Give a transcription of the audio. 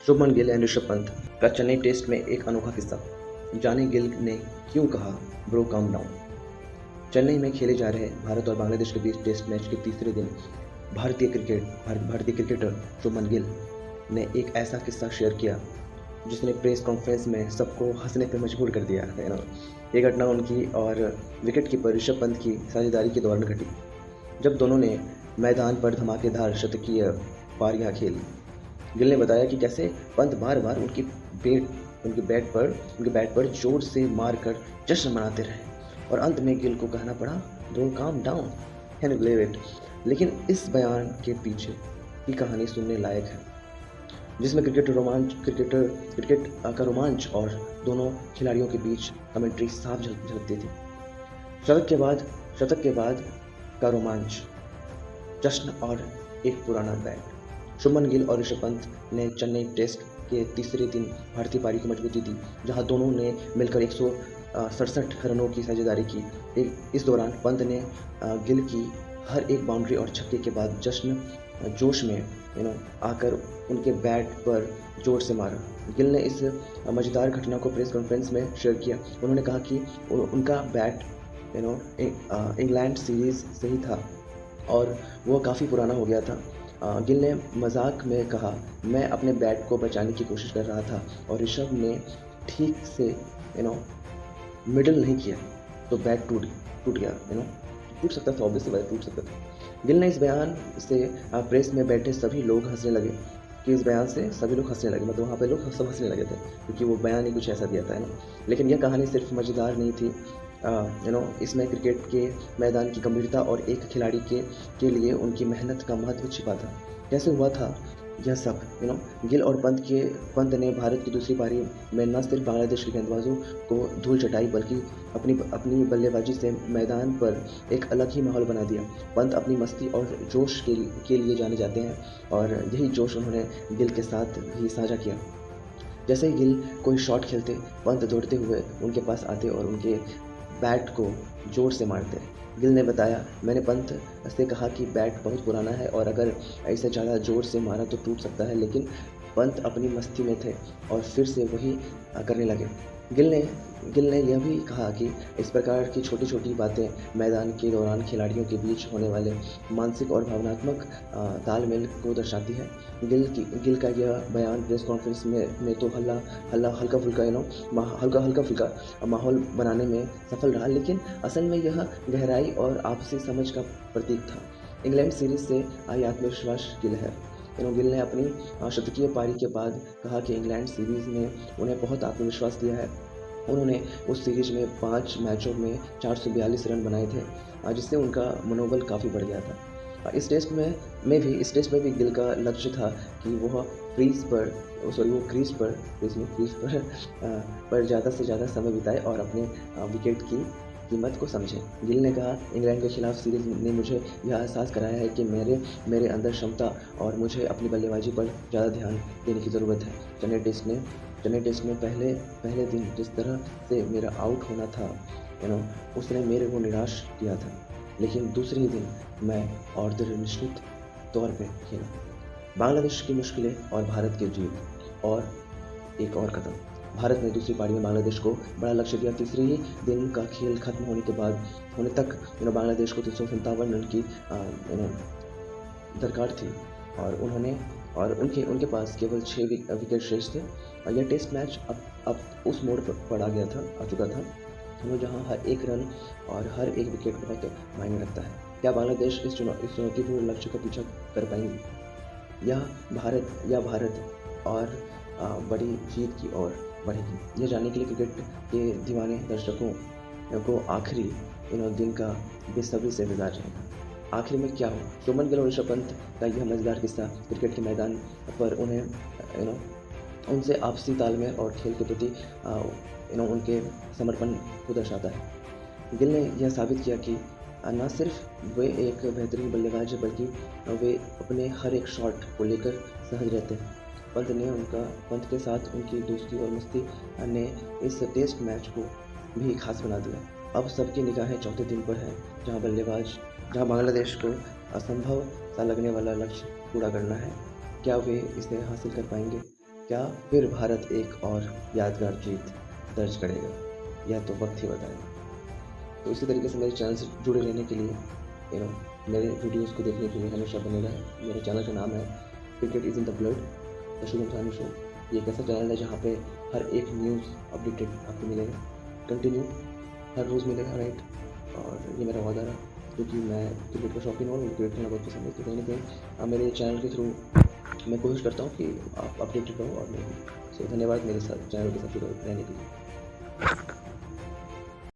Shubman Gill and Rishabh Pant का Chennai test में एक अनोखा किस्सा। जाने गिल ने क्यों कहा ब्रो काम डाउन। चेन्नई में खेले जा रहे भारत और बांग्लादेश के बीच टेस्ट मैच के तीसरे दिन भारतीय क्रिकेटर शुभमन गिल ने एक ऐसा किस्सा शेयर किया जिसने प्रेस कॉन्फ्रेंस में सबको हंसने पर मजबूर कर दिया है ना। ये घटना उनकी और विकेट कीपर ऋषभ पंत की साझेदारी के दौरान घटी, जब दोनों ने मैदान पर धमाकेदार शतकीय पारियां खेली। गिल ने बताया कि कैसे पंत बार बार उनके बैट पर जोर से मारकर जश्न मनाते रहे और अंत में गिल को कहना पड़ा bro calm down, can you believe it. लेकिन इस बयान के पीछे की कहानी सुनने लायक है, जिसमें क्रिकेट का रोमांच और दोनों खिलाड़ियों के बीच कमेंट्री साफ झलकती थी। शतक के बाद का रोमांच, जश्न और एक पुराना बैट। शुभमन गिल और ऋषभ पंत ने चेन्नई टेस्ट के तीसरे दिन भारतीय पारी को मजबूती दी, जहां दोनों ने मिलकर 167 रनों की साझेदारी की। इस दौरान पंत ने गिल की हर एक बाउंड्री और छक्के के बाद जोश में आकर उनके बैट पर जोर से मारा। गिल ने इस मजेदार घटना को प्रेस कॉन्फ्रेंस में शेयर किया। उन्होंने कहा कि उनका बैट इंग्लैंड सीरीज से ही था और वो काफ़ी पुराना हो गया था। गिल ने मजाक में कहा, मैं अपने बैट को बचाने की कोशिश कर रहा था और ऋषभ ने ठीक से मिडल नहीं किया तो बैट टूट गया। टूट सकता था, ऑब्वियसली बात टूट सकता था। गिल ने इस बयान से प्रेस में बैठे सभी लोग हंसने लगे मतलब वहाँ पे लोग सब हंसने लगे थे, क्योंकि वो बयान ही कुछ ऐसा दिया था लेकिन यह कहानी सिर्फ मज़ेदार नहीं थी। इसमें क्रिकेट के मैदान की गंभीरता और एक खिलाड़ी के लिए उनकी मेहनत का महत्व छिपा था। कैसे हुआ था यह सब? गिल और पंत ने भारत की दूसरी पारी में न सिर्फ बांग्लादेश के गेंदबाजों को धूल चटाई, बल्कि अपनी बल्लेबाजी से मैदान पर एक अलग ही माहौल बना दिया। पंत अपनी मस्ती और जोश के लिए जाने जाते हैं और यही जोश उन्होंने गिल के साथ भी साझा किया। जैसे ही गिल कोई शॉट खेलते, पंत दौड़ते हुए उनके पास आते और उनके बैट को जोर से मारते। गिल ने बताया, मैंने पंत से कहा कि बैट बहुत पुराना है और अगर ऐसे ज़्यादा जोर से मारा तो टूट सकता है, लेकिन पंत अपनी मस्ती में थे और फिर से वही करने लगे। गिल ने यह भी कहा कि इस प्रकार की छोटी छोटी बातें मैदान के दौरान खिलाड़ियों के बीच होने वाले मानसिक और भावनात्मक तालमेल को दर्शाती है। गिल का यह बयान प्रेस कॉन्फ्रेंस में तो हल्का फुल्का माहौल बनाने में सफल रहा, लेकिन असल में यह गहराई और आपसी समझ का प्रतीक था। इंग्लैंड सीरीज से आई आत्मविश्वास की लहर। गिल ने अपनी शतकीय पारी के बाद कहा कि इंग्लैंड सीरीज ने उन्हें बहुत आत्मविश्वास दिया है। उन्होंने उस सीरीज में 5 मैचों में 442 रन बनाए थे, जिससे उनका मनोबल काफ़ी बढ़ गया था। इस टेस्ट में भी गिल का लक्ष्य था कि वो क्रीज पर ज़्यादा से ज़्यादा समय बिताए और अपने विकेट की कीमत को समझे। गिल ने कहा, इंग्लैंड के खिलाफ सीरीज ने मुझे यह एहसास कराया है कि मेरे अंदर क्षमता और मुझे अपनी बल्लेबाजी पर ज़्यादा ध्यान देने की ज़रूरत है। चेन्नई टेस्ट में पहले दिन जिस तरह से मेरा आउट होना था उसने मेरे को निराश किया था, लेकिन दूसरे ही दिन मैं और निश्चित तौर पे खेला। बांग्लादेश की मुश्किलें और भारत की जीत। और एक और कदम, भारत ने दूसरी पारी में बांग्लादेश को बड़ा लक्ष्य दिया। तीसरे ही दिन का खेल खत्म होने तक बांग्लादेश को 357 रन की दरकार थी और उनके पास केवल 6 विकेट शेष थे। यह टेस्ट मैच अब उस मोड़ पर आ चुका था जहां हर एक रन और हर एक विकेट बहुत मायने रखता है। क्या बांग्लादेश इस चुनौतीपूर्ण लक्ष्य का पीछा कर पाएंगी या भारत और बड़ी जीत की ओर बढ़ेगी? यह जानने के लिए क्रिकेट के दीवाने दर्शकों को आखिरी दिन का बेसब्री से इंतजार रहेगा। आखिर में क्या हो? शुभमन गिल और ऋषभ पंत का यह मजेदार किस्सा क्रिकेट के मैदान पर उन्हें उनसे आपसी तालमेल और खेल के प्रति उनके समर्पण को दर्शाता है। गिल ने यह साबित किया कि न सिर्फ वे एक बेहतरीन बल्लेबाज है, बल्कि वे अपने हर एक शॉट को लेकर सहज रहते हैं। पंत के साथ उनकी दोस्ती और मस्ती ने इस टेस्ट मैच को भी खास बना दिया। अब सबकी निगाहें चौथे दिन पर है, जहां बांग्लादेश को असंभव सा लगने वाला लक्ष्य पूरा करना है। क्या वे इसे हासिल कर पाएंगे? क्या फिर भारत एक और यादगार जीत दर्ज करेगा? यह तो वक्त ही बताएगा। तो इसी तरीके से मेरे चैनल से जुड़े रहने के लिए मेरे वीडियोस को देखने के लिए हमेशा बने रहें। मेरे चैनल का नाम है cricket is in the blood, the Shubham Thanu show. ये एक ऐसा चैनल है जहाँ पे हर एक न्यूज़ अपडेटेड आपको मिलेगा, कंटिन्यू हर रोज़ मिलेगा, राइट। और ये मेरा वादा रहा, क्योंकि मैं क्रिकेट का शौकीन हूँ, मुझे क्रिकेट खेलना बहुत पसंद है। तो कहीं ना कहीं मेरे चैनल के थ्रू मैं कोशिश करता हूँ कि आप अपडेटेड रहो और मैं। सो धन्यवाद मेरे साथ चैनल के साथ जुड़े रहने के लिए।